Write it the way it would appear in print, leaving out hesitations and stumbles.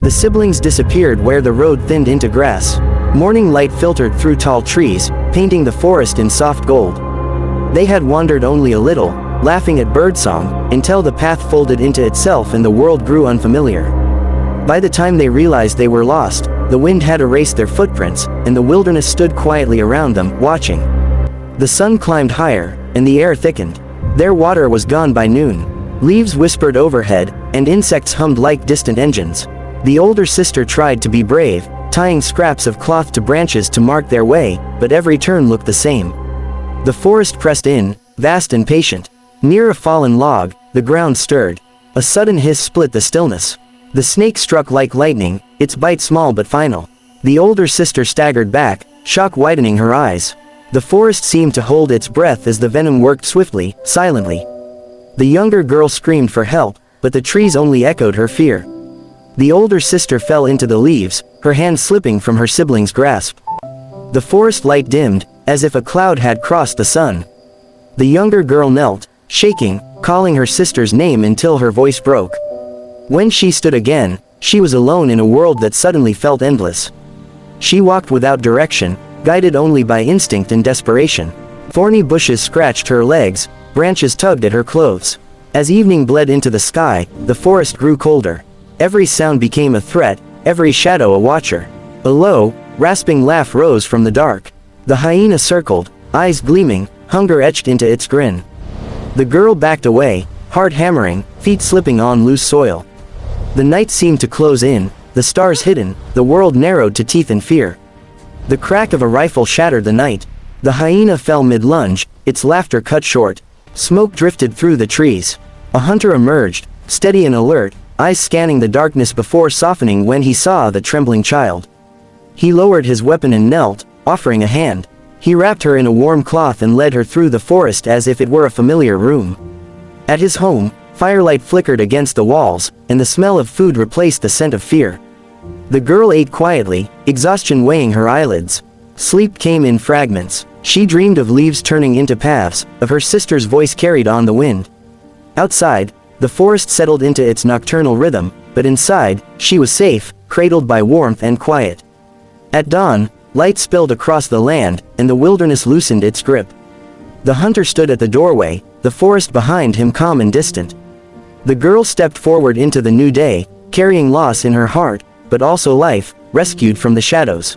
The siblings disappeared where the road thinned into grass. Morning light filtered through tall trees, painting the forest in soft gold. They had wandered only a little, laughing at birdsong, until the path folded into itself and the world grew unfamiliar. By the time they realized they were lost, the wind had erased their footprints, and the wilderness stood quietly around them, watching. The sun climbed higher, and the air thickened. Their water was gone by noon. Leaves whispered overhead, and insects hummed like distant engines. The older sister tried to be brave, tying scraps of cloth to branches to mark their way, but every turn looked the same. The forest pressed in, vast and patient. Near a fallen log, the ground stirred. A sudden hiss split the stillness. The snake struck like lightning, its bite small but final. The older sister staggered back, shock widening her eyes. The forest seemed to hold its breath as the venom worked swiftly, silently. The younger girl screamed for help, but the trees only echoed her fear. The older sister fell into the leaves, her hand slipping from her sibling's grasp. The forest light dimmed, as if a cloud had crossed the sun. The younger girl knelt, shaking, calling her sister's name until her voice broke. When she stood again, she was alone in a world that suddenly felt endless. She walked without direction, guided only by instinct and desperation. Thorny bushes scratched her legs, branches tugged at her clothes. As evening bled into the sky, the forest grew colder. Every sound became a threat, every shadow a watcher. A low, rasping laugh rose from the dark. The hyena circled, eyes gleaming, hunger etched into its grin. The girl backed away, heart hammering, feet slipping on loose soil. The night seemed to close in, the stars hidden, the world narrowed to teeth and fear. The crack of a rifle shattered the night. The hyena fell mid-lunge, its laughter cut short. Smoke drifted through the trees. A hunter emerged, steady and alert, eyes scanning the darkness before softening when he saw the trembling child. He lowered his weapon and knelt, offering a hand. He wrapped her in a warm cloth and led her through the forest as if it were a familiar room. At his home, firelight flickered against the walls, and the smell of food replaced the scent of fear. The girl ate quietly, exhaustion weighing her eyelids. Sleep came in fragments. She dreamed of leaves turning into paths, of her sister's voice carried on the wind. Outside, the forest settled into its nocturnal rhythm, but inside, she was safe, cradled by warmth and quiet. At dawn, light spilled across the land, and the wilderness loosened its grip. The hunter stood at the doorway, the forest behind him calm and distant. The girl stepped forward into the new day, carrying loss in her heart, but also life, rescued from the shadows.